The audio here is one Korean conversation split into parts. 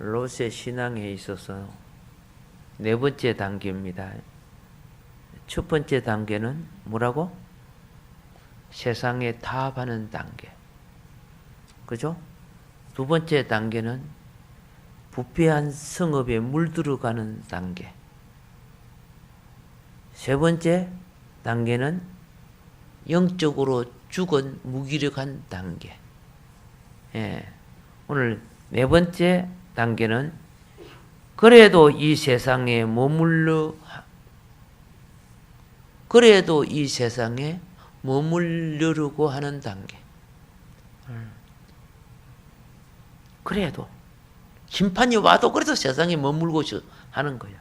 롯의 신앙에 있어서 네 번째 단계입니다. 첫 번째 단계는 뭐라고? 세상에 타협하는 단계. 그죠? 두 번째 단계는 부패한 성읍에 물들어가는 단계. 세 번째 단계는 영적으로 죽은 무기력한 단계. 오늘 네 번째 단계는 그래도 이 세상에 머물려고 하는 단계. 그래도 심판이 와도 그래도 세상에 머물고 하는 거야.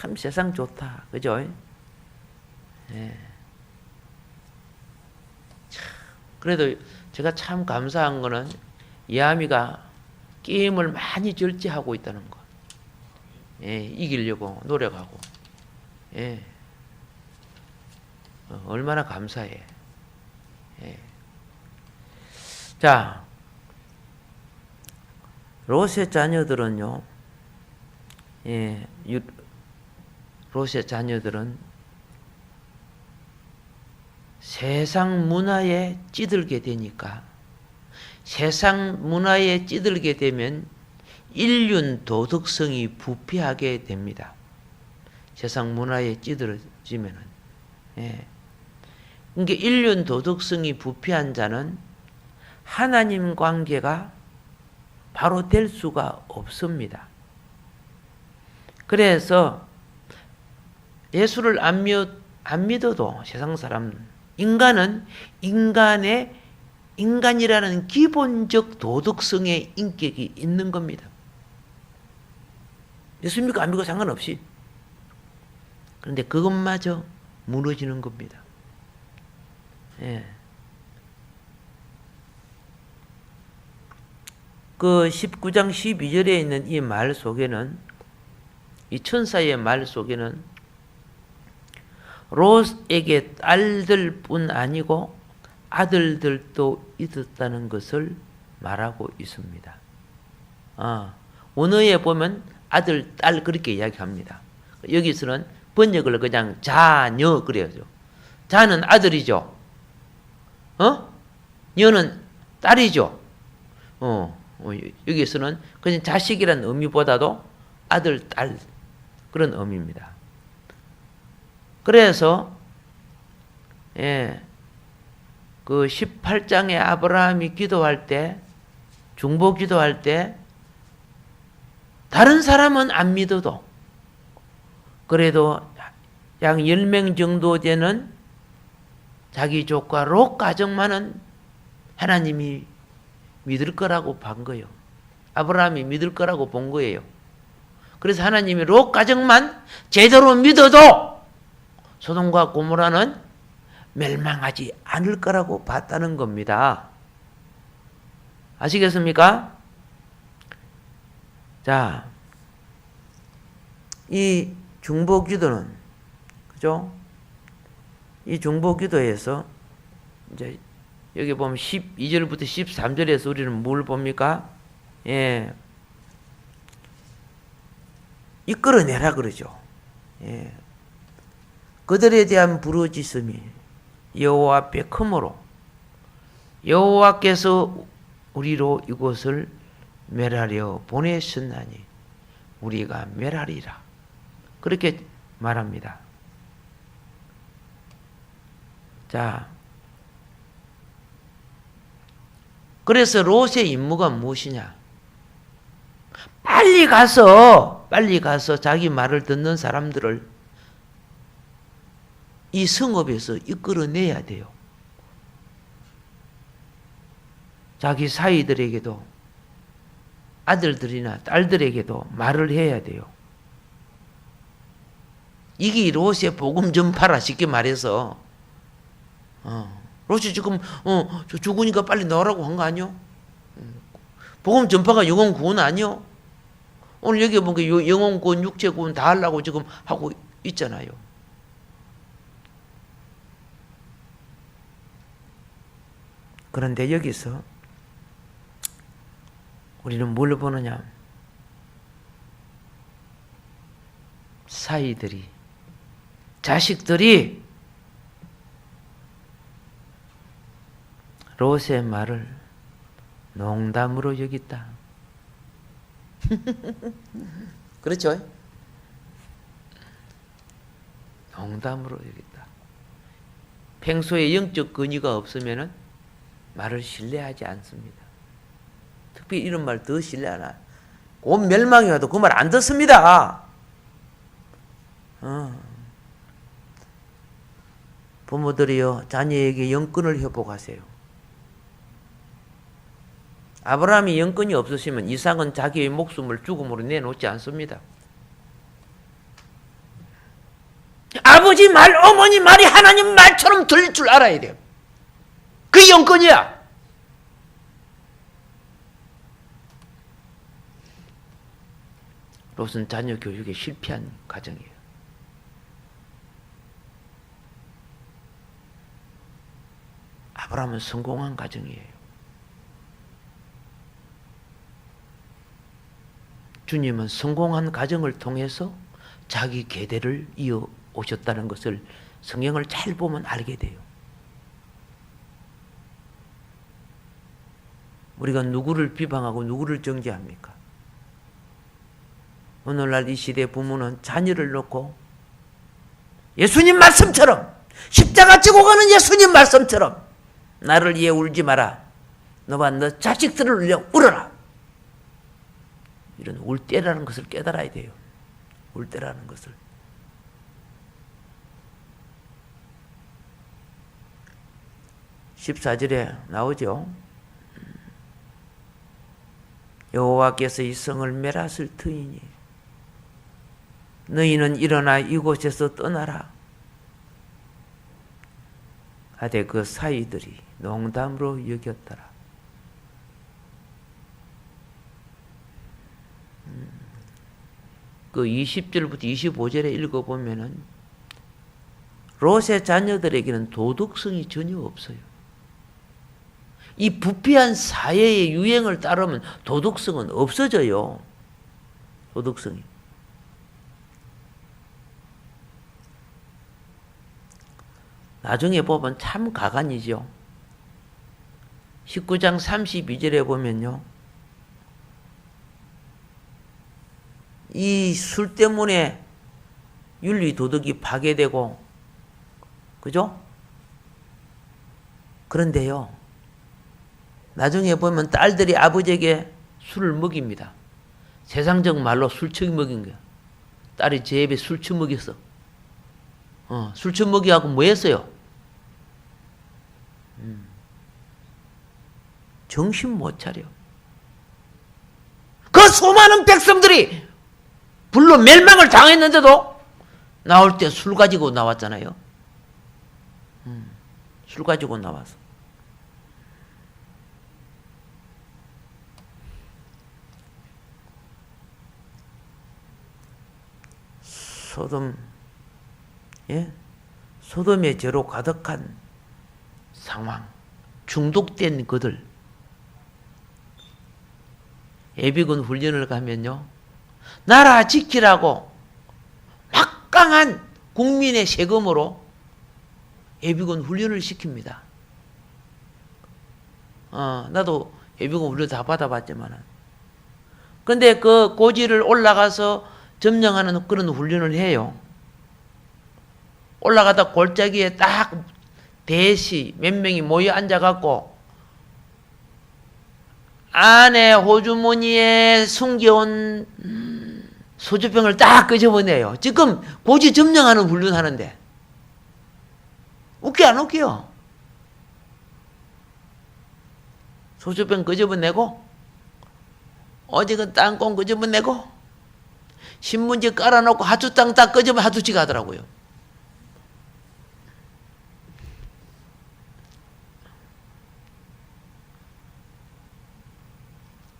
참 세상 좋다. 그죠? 그래도 제가 참 감사한 거는 이하미가 게임을 많이 절제하고 있다는 거. 이기려고 노력하고. 얼마나 감사해. 자, 롯의 자녀들은요, 롯의 자녀들은 세상 문화에 찌들게 되니까, 세상 문화에 찌들게 되면 인륜 도덕성이 부패하게 됩니다. 세상 문화에 찌들어지면은. 그러니까 인륜 도덕성이 부패한 자는 하나님 관계가 바로 될 수가 없습니다. 그래서 예수를 안 믿어도 세상 사람, 인간은 인간이라는 기본적 도덕성의 인격이 있는 겁니다. 예수 믿고 안 믿고 상관없이. 그런데 그것마저 무너지는 겁니다. 그 19장 12절에 있는 이 말 속에는, 이 천사의 말 속에는 롯에게 딸들뿐 아니고 아들들도 있었다는 것을 말하고 있습니다. 원어에 보면 아들, 딸 그렇게 이야기합니다. 여기서는 번역을 그냥 자녀 그래야죠. 자는 아들이죠. 여는 딸이죠. 여기서는 그냥 자식이라는 의미보다도 아들, 딸 그런 의미입니다. 그래서 그 18장에 아브라함이 기도할 때, 중보 기도할 때 다른 사람은 안 믿어도 그래도 약 10명 정도 되는 자기 조카 롯 가정만은 하나님이 믿을 거라고 본 거예요. 아브라함이 믿을 거라고 본 거예요. 그래서 하나님이 롯 가정만 제대로 믿어도 소돔과 고모라는 멸망하지 않을 거라고 봤다는 겁니다. 아시겠습니까? 자, 이 중보 기도는, 그죠? 이 중보 기도에서 이제 여기 보면 12절부터 13절에서 우리는 뭘 봅니까? 이끌어내라 그러죠. 그들에 대한 부르짖음이 여호와 앞에 크므로 여호와께서 우리로 이곳을 멸하려 보내셨나니 우리가 멸하리라. 그렇게 말합니다. 자, 그래서 롯의 임무가 무엇이냐? 빨리 가서 자기 말을 듣는 사람들을 이 성읍에서 이끌어내야 돼요. 자기 사위들에게도 아들들이나 딸들에게도 말을 해야 돼요. 이게 롯의 복음 전파라, 쉽게 말해서. 롯이 지금 죽으니까 빨리 나오라고 한 거 아니요? 복음 전파가 영혼 구원 아니요? 오늘 여기 보니까 영혼 구원, 육체 구원 다 하려고 지금 하고 있잖아요. 그런데 여기서 우리는 뭘 보느냐? 사이들이, 자식들이 롯의 말을 농담으로 여겼다. 그렇죠? 농담으로 여겼다. 평소에 영적 근위가 없으면 말을 신뢰하지 않습니다. 특히 이런 말 더 신뢰 안 해요. 곧 멸망이 와도 그 말 안 듣습니다. 부모들이요, 자녀에게 영권을 회복하세요. 아브라함이 영권이 없으시면 이삭은 자기의 목숨을 죽음으로 내놓지 않습니다. 아버지 말, 어머니 말이 하나님 말처럼 들릴 줄 알아야 돼요. 그게 영권이야. 롯은 자녀 교육에 실패한 가정이에요. 아브라함은 성공한 가정이에요. 주님은 성공한 가정을 통해서 자기 계대를 이어 오셨다는 것을 성경을 잘 보면 알게 돼요. 우리가 누구를 비방하고 누구를 정죄합니까? 오늘날 이 시대 부모는 자녀를 놓고 예수님 말씀처럼, 십자가 지고 가는 예수님 말씀처럼 나를 위해 울지 마라. 너와 너 자식들을 위해 울어라. 이런 울 때라는 것을 깨달아야 돼요. 울 때라는 것을. (14절에) 나오죠. 여호와께서 이 성을 멸하실 터이니 너희는 일어나 이곳에서 떠나라. 하되 그 사이들이 농담으로 여겼더라. 그 20절부터 25절에 읽어보면은 롯의 자녀들에게는 도덕성이 전혀 없어요. 이 부패한 사회의 유행을 따르면 도덕성은 없어져요. 도덕성이. 나중에 보면 참 가관이죠. 19장 32절에 보면요. 이 술 때문에 윤리 도덕이 파괴되고, 그죠? 그런데요, 나중에 보면 딸들이 아버지에게 술을 먹입니다. 세상적 말로 술척이 먹인 거야. 딸이 제 입에 술척 먹였어. 술척 먹이하고 뭐 했어요? 정신 못 차려. 그 수많은 백성들이 불로 멸망을 당했는데도 나올 때 술 가지고 나왔잖아요. 술 가지고 나와서. 소돔의 죄로 가득한 상황, 중독된 그들. 예비군 훈련을 가면요, 나라 지키라고 막강한 국민의 세금으로 예비군 훈련을 시킵니다. 나도 예비군 훈련 다 받아봤지만은. 근데 그 고지를 올라가서 점령하는 그런 훈련을 해요. 올라가다 골짜기에 딱 대시 몇 명이 모여 앉아갖고 안에 호주머니에 숨겨온 소주병을 딱 끄집어내요. 지금 고지 점령하는 훈련하는데. 웃겨 안 웃겨? 소주병 끄집어내고 어디가 땅콩 끄집어내고 신문지 깔아놓고 하추땅 딱 끄집어 하두치가 하더라고요.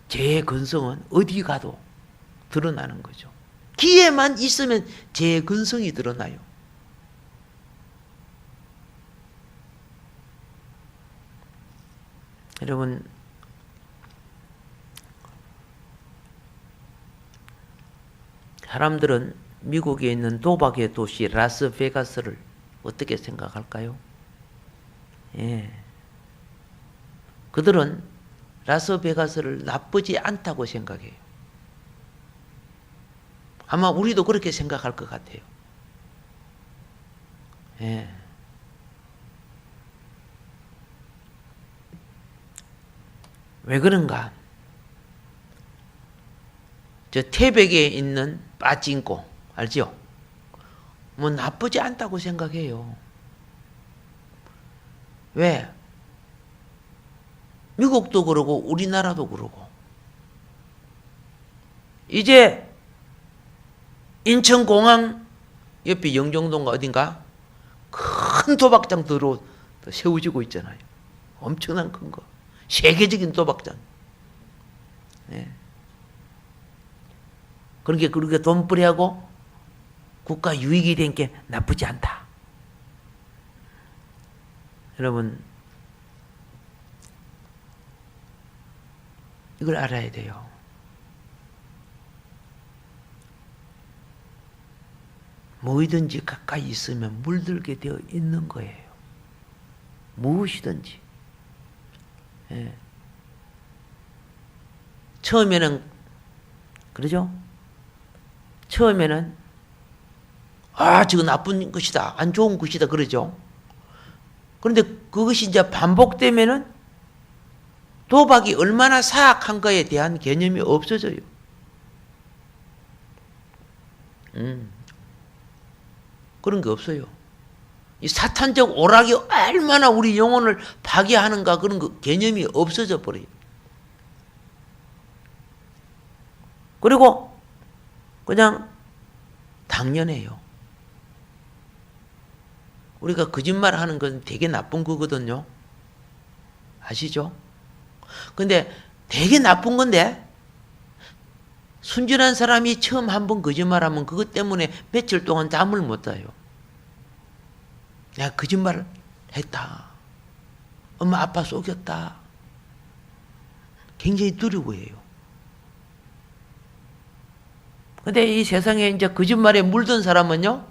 제 근성은 어디 가도 드러나는 거죠. 기회만 있으면 제 근성이 드러나요. 여러분, 사람들은 미국에 있는 도박의 도시 라스베가스를 어떻게 생각할까요? 예. 그들은 라스베가스를 나쁘지 않다고 생각해요. 아마 우리도 그렇게 생각할 것 같아요. 예. 왜 그런가? 저 태백에 있는 빠찡코 알죠? 뭐 나쁘지 않다고 생각해요. 왜? 미국도 그러고 우리나라도 그러고. 이제 인천공항 옆에 영종도인가 어딘가 큰 도박장 세워지고 있잖아요. 엄청난 큰 거. 세계적인 도박장. 네. 그렇게 돈벌이하고 국가 유익이 된 게 나쁘지 않다. 여러분, 이걸 알아야 돼요. 뭐이든지 가까이 있으면 물들게 되어 있는 거예요. 무엇이든지. 예. 처음에는 그러죠? 처음에는 저거 나쁜 것이다, 안 좋은 것이다 그러죠. 그런데 그것이 이제 반복되면은 도박이 얼마나 사악한 거에 대한 개념이 없어져요. 그런 게 없어요. 이 사탄적 오락이 얼마나 우리 영혼을 파괴하는가 그런 거 개념이 없어져 버려요. 그리고 그냥 당연해요. 우리가 거짓말 하는 건 되게 나쁜 거거든요. 아시죠? 근데 되게 나쁜 건데 순진한 사람이 처음 한번 거짓말하면 그것 때문에 며칠 동안 잠을 못 자요. 내가 거짓말을 했다. 엄마 아빠 속였다. 굉장히 두려워해요. 근데 이 세상에 이제 거짓말에 물든 사람은요,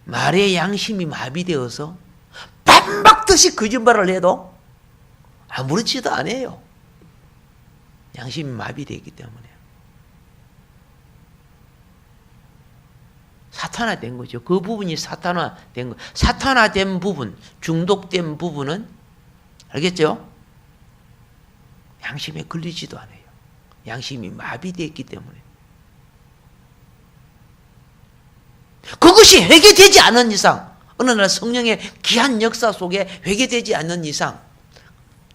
말의 양심이 마비되어서 밤박듯이 거짓말을 해도 아무렇지도 않아요. 양심이 마비되어 있기 때문에. 사탄화된 거죠. 그 부분이 사탄화된 거. 사탄화된 부분, 중독된 부분은 알겠죠? 양심에 걸리지도 않아요. 양심이 마비되어 있기 때문에. 그것이 회개되지 않은 이상, 어느 날 성령의 귀한 역사 속에 회개되지 않는 이상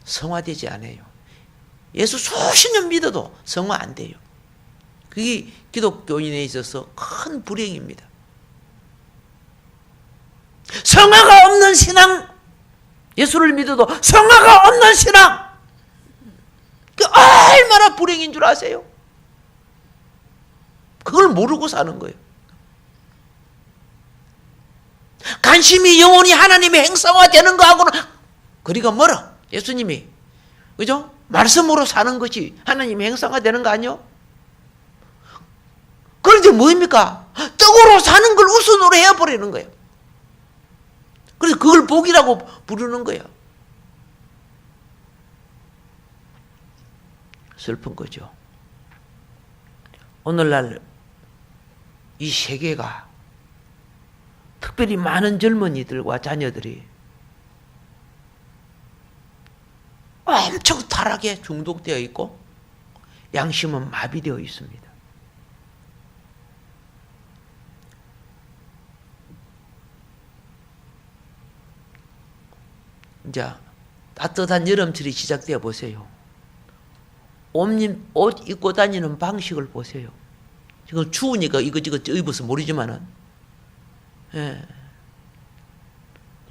성화되지 않아요. 예수 수십 년 믿어도 성화 안 돼요. 그게 기독교인에 있어서 큰 불행입니다. 성화가 없는 신앙, 예수를 믿어도 성화가 없는 신앙, 그 얼마나 불행인 줄 아세요? 그걸 모르고 사는 거예요. 관심이 영원히 하나님의 행성화되는 거하고는 거리가 멀어. 예수님이 그죠? 말씀으로 사는 것이 하나님의 행성화되는 거 아니요? 그런데 뭐입니까? 떡으로 사는 걸 우선으로 해버리는 거예요. 그래서 그걸 복이라고 부르는 거예요. 슬픈 거죠. 오늘날 이 세계가 특별히 많은 젊은이들과 자녀들이 엄청 타락에 중독되어 있고 양심은 마비되어 있습니다. 이제 따뜻한 여름철이 시작되어 보세요. 옷 입고 다니는 방식을 보세요. 지금 추우니까 이거저거 입어서 모르지만은, 예.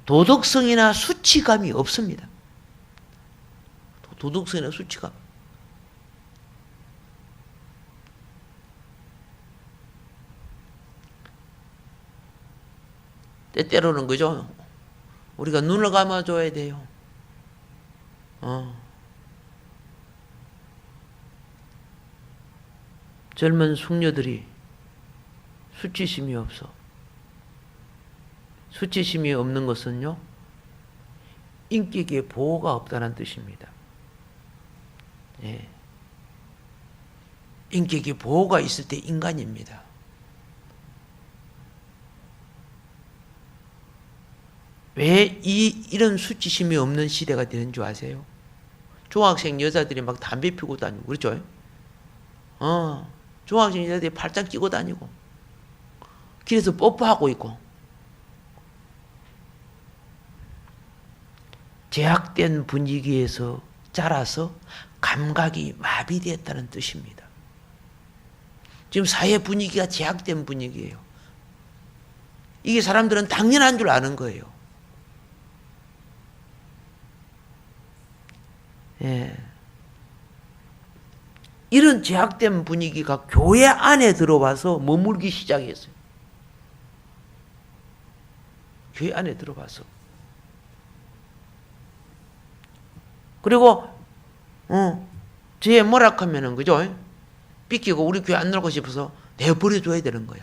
도덕성이나 수치감이 없습니다. 도덕성이나 수치감. 때때로는 그죠? 우리가 눈을 감아줘야 돼요. 젊은 숙녀들이 수치심이 없어. 수치심이 없는 것은요, 인격에 보호가 없다는 뜻입니다. 예. 인격에 보호가 있을 때 인간입니다. 왜 이런 수치심이 없는 시대가 되는 줄 아세요? 중학생 여자들이 막 담배 피우고 다니고, 그렇죠? 중학생 여자들이 팔짱 끼고 다니고, 길에서 뽀뽀하고 있고, 제약된 분위기에서 자라서 감각이 마비되었다는 뜻입니다. 지금 사회 분위기가 제약된 분위기예요. 이게 사람들은 당연한 줄 아는 거예요. 예. 이런 제약된 분위기가 교회 안에 들어와서 머물기 시작했어요. 교회 안에 들어와서. 그리고 쟤 뭐라 하면은, 그죠? 삐끼고 우리 교회 안 나오고 싶어서 내버려줘야 되는 거야.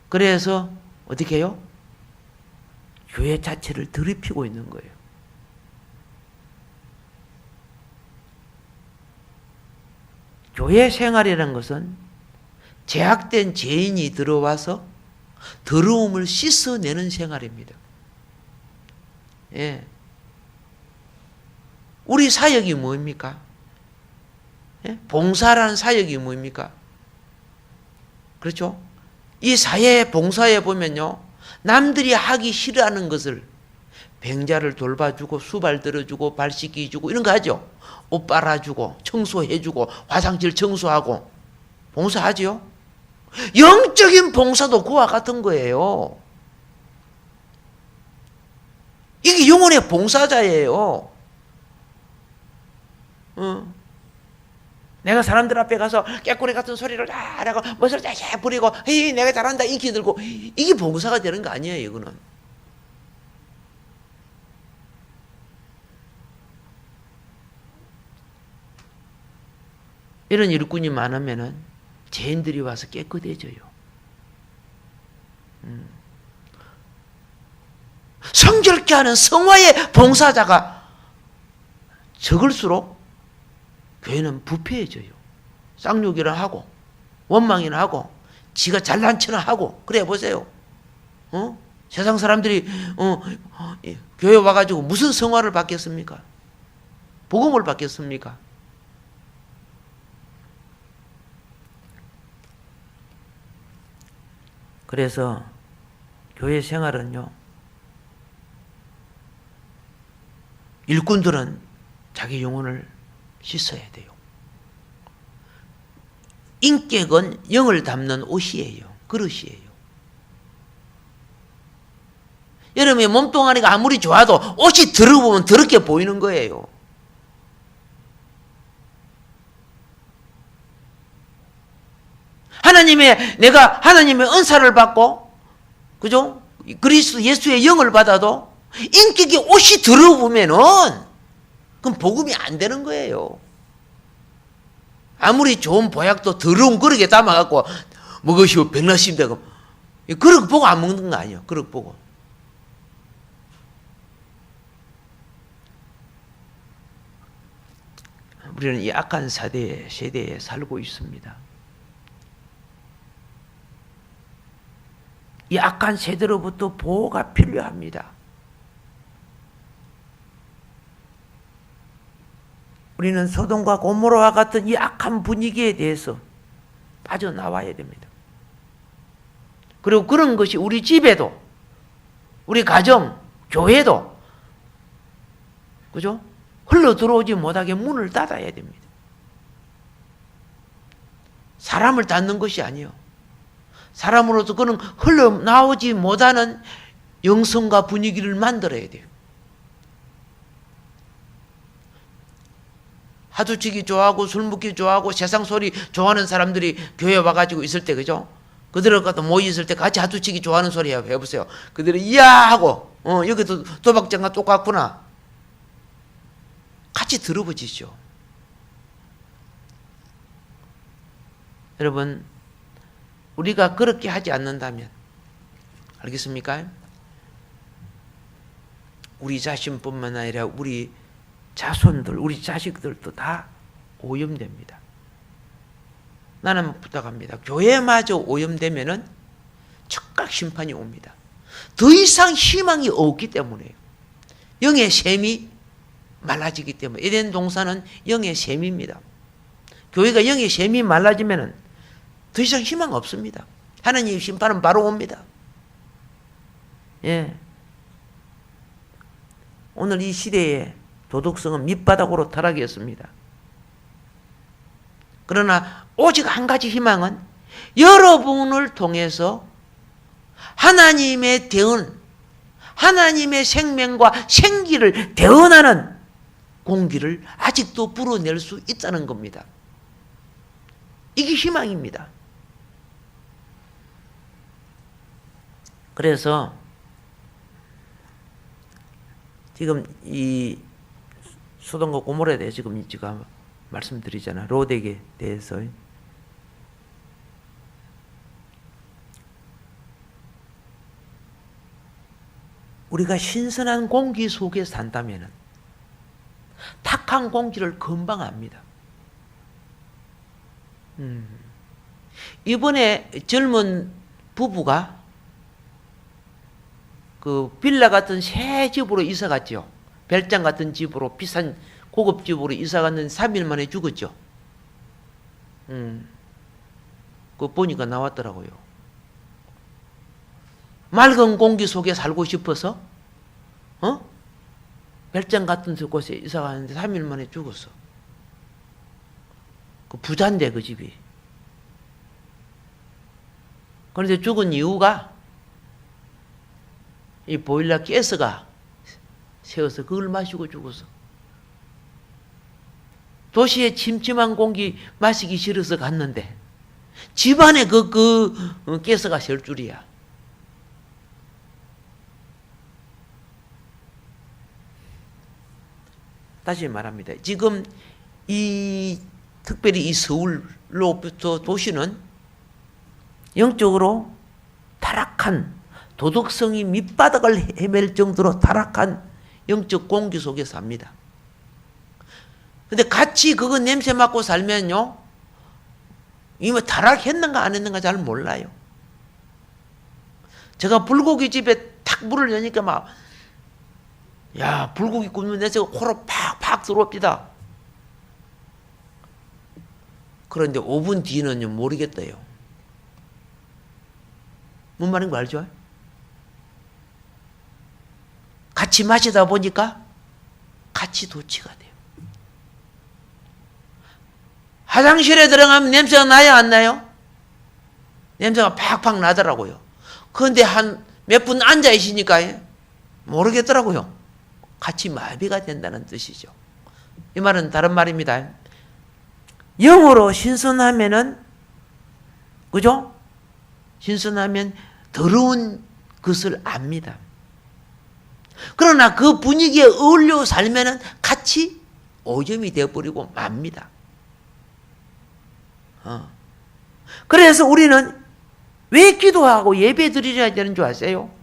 그래서 어떻게 해요? 교회 자체를 더럽히고 있는 거예요. 교회 생활이라는 것은 제약된 죄인이 들어와서 더러움을 씻어내는 생활입니다. 예. 우리 사역이 뭡니까? 예? 봉사라는 사역이 뭡니까? 그렇죠? 이 사회 봉사에 보면요, 남들이 하기 싫어하는 것을 병자를 돌봐주고 수발 들어주고 발 씻기주고 이런 거 하죠. 옷 빨아주고 청소해주고 화장실 청소하고 봉사하죠. 영적인 봉사도 그와 같은 거예요. 이게 영혼의 봉사자예요. 내가 사람들 앞에 가서 깨꼬리 같은 소리를 다 하고 멋을 다 부리고 헤이 내가 잘한다 인기 들고, 이게 봉사가 되는 거 아니에요. 이거는 이런 일꾼이 많으면은 죄인들이 와서 깨끗해져요. 성결케 하는 성화의 봉사자가 적을수록 교회는 부패해져요. 쌍욕이나 하고 원망이나 하고 지가 잘난 척이나 하고 그래 보세요. 세상 사람들이 교회 와가지고 무슨 성화를 받겠습니까? 복음을 받겠습니까? 그래서 교회 생활은요, 일꾼들은 자기 영혼을 씻어야 돼요. 인격은 영을 담는 옷이에요. 그릇이에요. 여러분의 몸뚱아리가 아무리 좋아도 옷이 더러우면 더럽게 보이는 거예요. 내가 하나님의 은사를 받고, 그죠? 그리스도 예수의 영을 받아도 인격이 옷이 더러우면은 그럼 복음이 안 되는 거예요. 아무리 좋은 보약도 더러운 그릇에 담아갖고 먹으시오 병나십니다. 그릇 보고 안 먹는 거 아니에요. 그릇 보고. 우리는 이 악한 세대에 살고 있습니다. 이 악한 세대로부터 보호가 필요합니다. 우리는 소돔과 고모라와 같은 이 악한 분위기에 대해서 빠져나와야 됩니다. 그리고 그런 것이 우리 집에도, 우리 가정, 교회도, 그죠? 흘러 들어오지 못하게 문을 닫아야 됩니다. 사람을 닫는 것이 아니에요. 사람으로서 그는 흘러나오지 못하는 영성과 분위기를 만들어야 돼요. 하두치기 좋아하고 술 먹기 좋아하고 세상 소리 좋아하는 사람들이 교회 와가지고 있을 때, 그죠? 그들을 갖다 모여 있을 때 같이 하두치기 좋아하는 소리 해보세요. 그들은 이야 하고 여기도 도박장과 똑같구나. 같이 들어보시죠. 여러분, 우리가 그렇게 하지 않는다면, 알겠습니까? 우리 자신뿐만 아니라 우리 자손들, 우리 자식들도 다 오염됩니다. 나는 부탁합니다. 교회마저 오염되면은 즉각 심판이 옵니다. 더 이상 희망이 없기 때문에요. 영의 샘이 말라지기 때문에. 에덴 동산은 영의 샘입니다. 교회가 영의 샘이 말라지면은 더 이상 희망 없습니다. 하나님의 심판은 바로 옵니다. 예. 오늘 이 시대의 도덕성은 밑바닥으로 타락했습니다. 그러나 오직 한 가지 희망은 여러분을 통해서 하나님의 대언, 하나님의 생명과 생기를 대언하는 공기를 아직도 불어낼 수 있다는 겁니다. 이게 희망입니다. 그래서 지금 이 소돔과 고모라에 대해 지금 제가 말씀드리잖아. 롯에게 대해서. 우리가 신선한 공기 속에 산다면은 탁한 공기를 금방 압니다. 이번에 젊은 부부가 그 빌라 같은 새 집으로 이사 갔죠. 별장 같은 집으로, 비싼 고급 집으로 이사 갔는데 3일 만에 죽었죠. 그거 보니까 나왔더라고요. 맑은 공기 속에 살고 싶어서 별장 같은 곳에 이사 가는데 3일 만에 죽었어. 그 부자인데 그 집이. 그런데 죽은 이유가 이 보일러 가스가 새어서 그걸 마시고 죽었어. 도시의 침침한 공기 마시기 싫어서 갔는데 집안에 그 가스가 셀 줄이야. 다시 말합니다. 지금 특별히 이 서울로부터 도시는 영적으로 타락한, 도덕성이 밑바닥을 헤맬 정도로 타락한 영적 공기 속에 삽니다. 근데 같이 그거 냄새 맡고 살면요, 이거 타락했는가 안 했는가 잘 몰라요. 제가 불고기 집에 탁 문을 여니까 막, 야, 불고기 굽는 냄새가 코로 팍팍 들어옵니다. 그런데 5분 뒤는요, 모르겠대요. 뭔 말인지 알죠? 같이 마시다 보니까 같이 도취가 돼요. 화장실에 들어가면 냄새가 나요, 안 나요? 냄새가 팍팍 나더라고요. 그런데 한 몇 분 앉아 있으니까 모르겠더라고요. 같이 마비가 된다는 뜻이죠. 이 말은 다른 말입니다. 영으로 신선하면은, 그죠? 신선하면 더러운 것을 압니다. 그러나 그 분위기에 어울려 살면은 같이 오염이 되어버리고 맙니다. 그래서 우리는 왜 기도하고 예배 드리려야 되는 줄 아세요?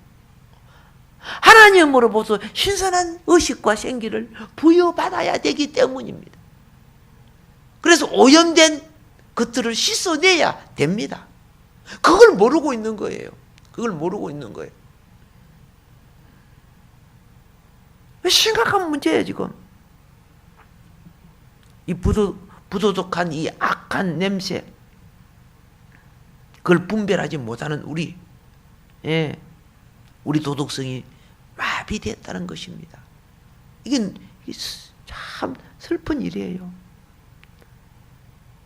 하나님으로부터 신선한 의식과 생기를 부여받아야 되기 때문입니다. 그래서 오염된 것들을 씻어내야 됩니다. 그걸 모르고 있는 거예요. 그걸 모르고 있는 거예요. 심각한 문제예요, 지금. 이 부도덕한 이 악한 냄새, 그걸 분별하지 못하는 우리 도덕성이 마비됐다는 것입니다. 이게 참 슬픈 일이에요.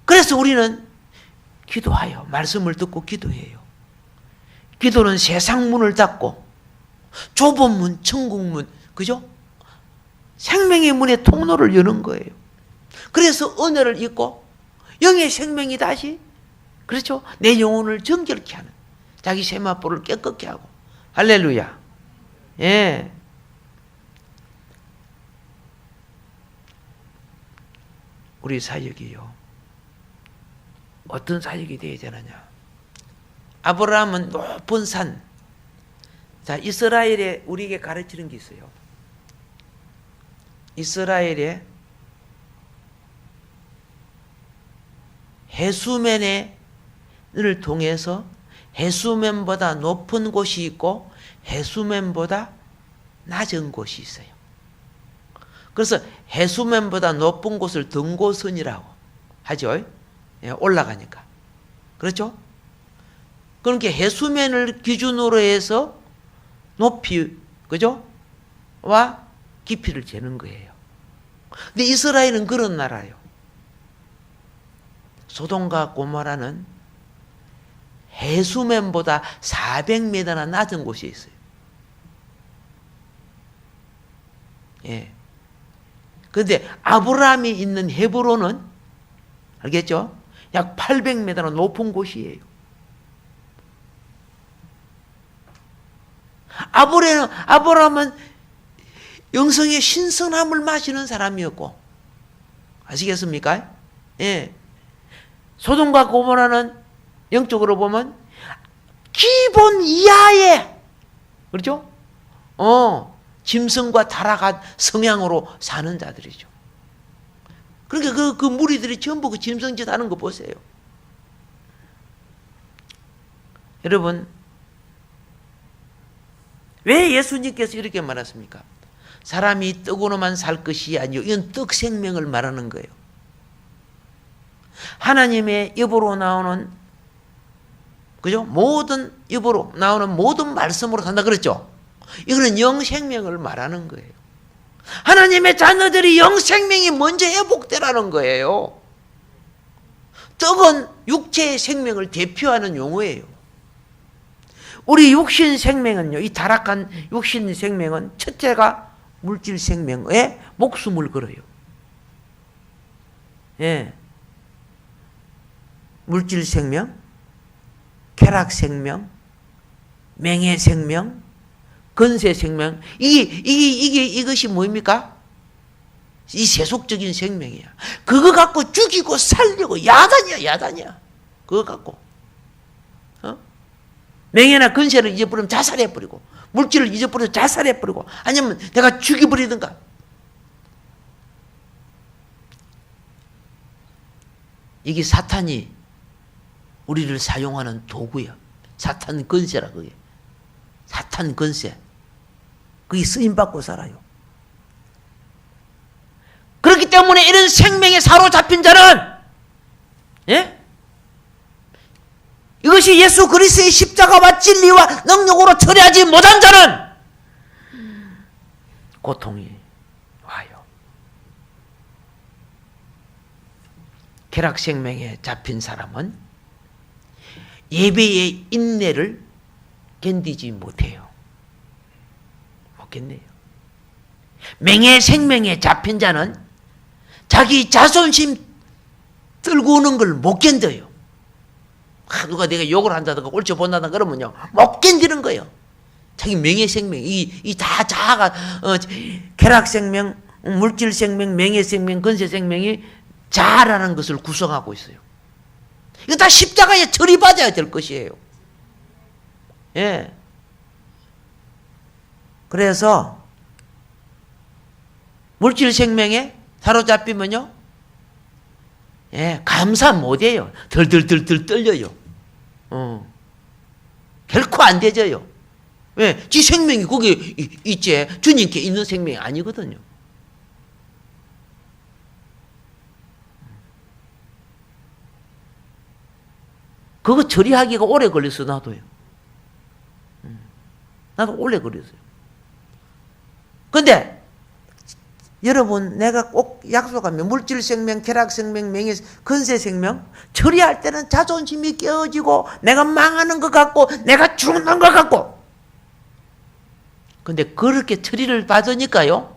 그래서 우리는 기도하여 말씀을 듣고 기도해요. 기도는 세상 문을 닫고 좁은 문, 천국 문, 그죠? 생명의 문의 통로를 여는 거예요. 그래서 은혜를 입고 영의 생명이 다시, 그렇죠? 내 영혼을 정결케 하는, 자기 세마포를 깨끗게 하고. 할렐루야. 예. 우리 사역이요, 어떤 사역이 되어야 되느냐? 아브라함은 높은 산. 자, 이스라엘에 우리에게 가르치는 게 있어요. 이스라엘에 해수면을 통해서 해수면보다 높은 곳이 있고 해수면보다 낮은 곳이 있어요. 그래서 해수면보다 높은 곳을 등고선이라고 하죠. 올라가니까. 그렇죠? 그러니까 해수면을 기준으로 해서 높이, 그죠? 와 깊이를 재는 거예요. 근데 이스라엘은 그런 나라예요. 소돔과 고모라는 해수면보다 400m나 낮은 곳이 있어요. 예. 그런데 아브라함이 있는 헤브론은 알겠죠? 약 800m나 높은 곳이에요. 아브라함은 영성의 신선함을 마시는 사람이었고, 아시겠습니까? 예. 소돔과 고모라는 영적으로 보면 기본 이하의, 그렇죠? 짐승과 타락한 성향으로 사는 자들이죠. 그러니까 그 무리들이 전부 그 짐승짓 하는 거 보세요. 여러분, 왜 예수님께서 이렇게 말했습니까? 사람이 떡으로만 살 것이 아니요. 이건 떡 생명을 말하는 거예요. 하나님의 입으로 나오는, 그죠? 모든 입으로 나오는 모든 말씀으로 산다 그랬죠? 이거는 영생명을 말하는 거예요. 하나님의 자녀들이 영생명이 먼저 회복되라는 거예요. 떡은 육체의 생명을 대표하는 용어예요. 우리 육신 생명은요, 이 타락한 육신 생명은 첫째가 물질 생명에 목숨을 걸어요. 예. 물질 생명, 쾌락 생명, 맹의 생명, 건세 생명, 이것이 뭡니까? 이 세속적인 생명이야. 그거 갖고 죽이고 살리고 야단이야. 그거 갖고. 맹해나 건세를 잊어버리면 자살해버리고, 물질을 잊어버리면 자살해버리고, 아니면 내가 죽여버리든가. 이게 사탄이 우리를 사용하는 도구야. 사탄 건세라, 그게. 사탄 건세. 그게 쓰임받고 살아요. 그렇기 때문에 이런 생명에 사로잡힌 자는, 예? 이것이 예수 그리스도의 십자가와 진리와 능력으로 처리하지 못한 자는 고통이 와요. 쾌락 생명에 잡힌 사람은 예배의 인내를 견디지 못해요. 못겠네요. 맹의 생명에 잡힌 자는 자기 자존심 들고 오는 걸 못 견뎌요. 누가 내가 욕을 한다든가 옳지 본다든가 그러면요, 못 견디는 거예요. 자기 명예 생명, 이 다 자아가, 쾌락 생명, 물질 생명, 명예 생명, 건세 생명이 자아라는 것을 구성하고 있어요. 이거 다 십자가에 처리받아야 될 것이에요. 예. 그래서, 물질 생명에 사로잡히면요, 예, 감사 못해요. 덜덜덜 떨려요. 결코 안 되져요. 왜? 지 생명이 거기 있지, 주님께 있는 생명이 아니거든요. 그거 처리하기가 오래 걸렸어, 나도요. 나도 오래 걸렸어요. 근데, 여러분, 내가 꼭 약속하면 물질 생명, 쾌락 생명, 명예, 건세 생명 처리할 때는 자존심이 깨어지고 내가 망하는 것 같고 내가 죽는 것 같고, 근데 그렇게 처리를 받으니까요,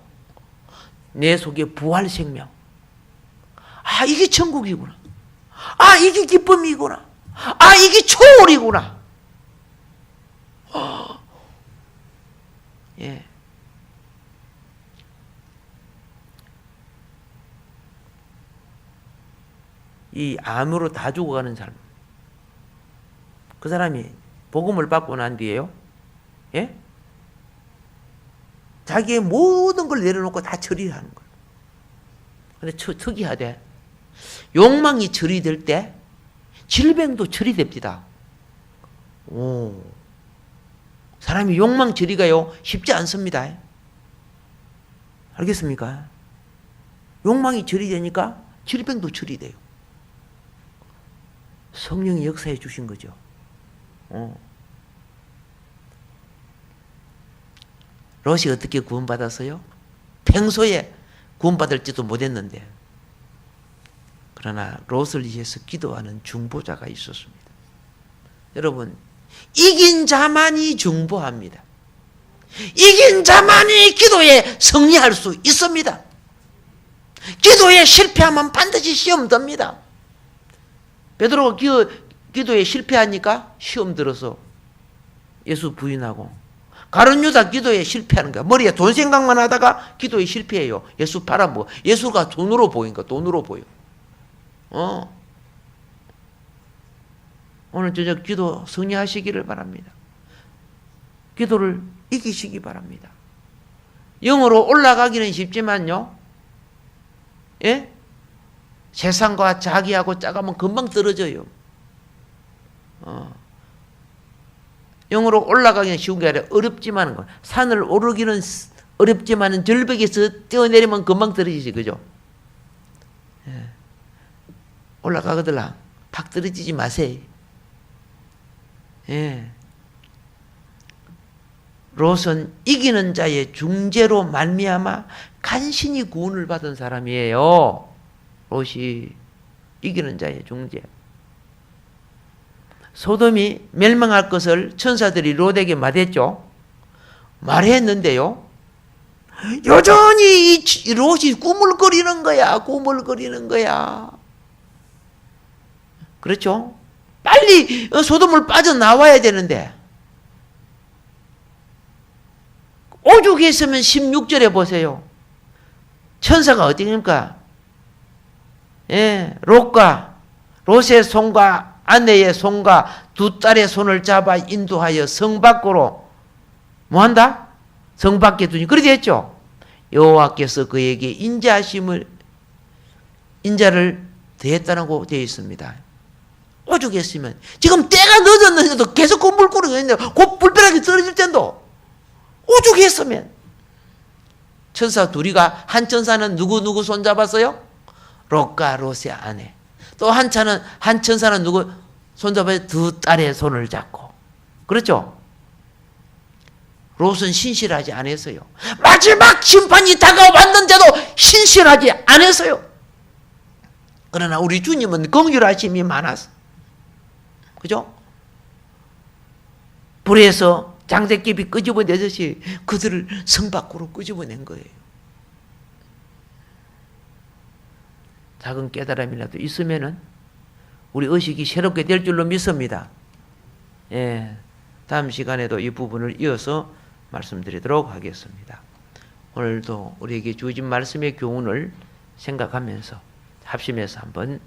내 속에 부활 생명, 아, 이게 천국이구나, 아, 이게 기쁨이구나, 아, 이게 초월이구나. 예. 이 암으로 다 죽어가는 사람. 그 사람이 복음을 받고 난 뒤에요. 예? 자기의 모든 걸 내려놓고 다 처리하는 거예요. 근데 특이하대. 욕망이 처리될 때 질병도 처리됩니다. 오. 사람이 욕망 처리가요 쉽지 않습니다. 알겠습니까? 욕망이 처리되니까 질병도 처리돼요. 성령이 역사해 주신 거죠. 롯이 어떻게 구원받았어요? 평소에 구원받을지도 못했는데, 그러나 롯을 위해서 기도하는 중보자가 있었습니다. 여러분, 이긴 자만이 중보합니다. 이긴 자만이 기도에 승리할 수 있습니다. 기도에 실패하면 반드시 시험 듭니다. 베드로가 기도에 실패하니까 시험 들어서 예수 부인하고, 가룟 유다 기도에 실패하는 거야. 머리에 돈 생각만 하다가 기도에 실패해요. 예수 팔아먹어. 예수가 돈으로 보인 거야. 돈으로 보여. 오늘 저녁 기도 승리하시기를 바랍니다. 기도를 이기시기 바랍니다. 영으로 올라가기는 쉽지만요, 예? 세상과 자기하고 짜가면 금방 떨어져요. 영으로 올라가기는 쉬운 게 아니라 어렵지만, 산을 오르기는 어렵지만 절벽에서 뛰어내리면 금방 떨어지지, 그죠? 예. 올라가거들라 팍 떨어지지 마세요. 예. 롯은 이기는 자의 중재로 말미암아 간신히 구원을 받은 사람이에요. 롯이 이기는 자의 중재. 소돔이 멸망할 것을 천사들이 롯에게 말했죠. 말했는데요, 여전히 이 롯이 꾸물거리는 거야. 꾸물거리는 거야. 그렇죠? 빨리 소돔을 빠져나와야 되는데, 오죽 했으면 16절에 보세요. 천사가 어디입니까? 예, 롯의 손과 아내의 손과 두 딸의 손을 잡아 인도하여 성 밖으로 뭐한다? 성 밖에 두니. 그렇게 했죠. 여호와께서 그에게 인자를 더했다고 되어 있습니다. 오죽했으면, 지금 때가 늦었는데도 계속 그 물고기가 있는데 곧 불벼락이 떨어질 텐도 오죽했으면. 천사 둘이가, 한 천사는 누구 손 잡았어요? 롯과 롯의 아내. 또 한 천사는 누구 손 잡아요? 두 딸의 손을 잡고. 그렇죠? 롯은 신실하지 않았어요. 마지막 심판이 다가왔는데도 신실하지 않았어요. 그러나 우리 주님은 긍휼하심이 많았어. 그죠? 불에서 장대끼비 끄집어내듯이 그들을 성 밖으로 끄집어낸 거예요. 작은 깨달음이라도 있으면은 우리 의식이 새롭게 될 줄로 믿습니다. 예, 다음 시간에도 이 부분을 이어서 말씀드리도록 하겠습니다. 오늘도 우리에게 주어진 말씀의 교훈을 생각하면서 합심해서 한번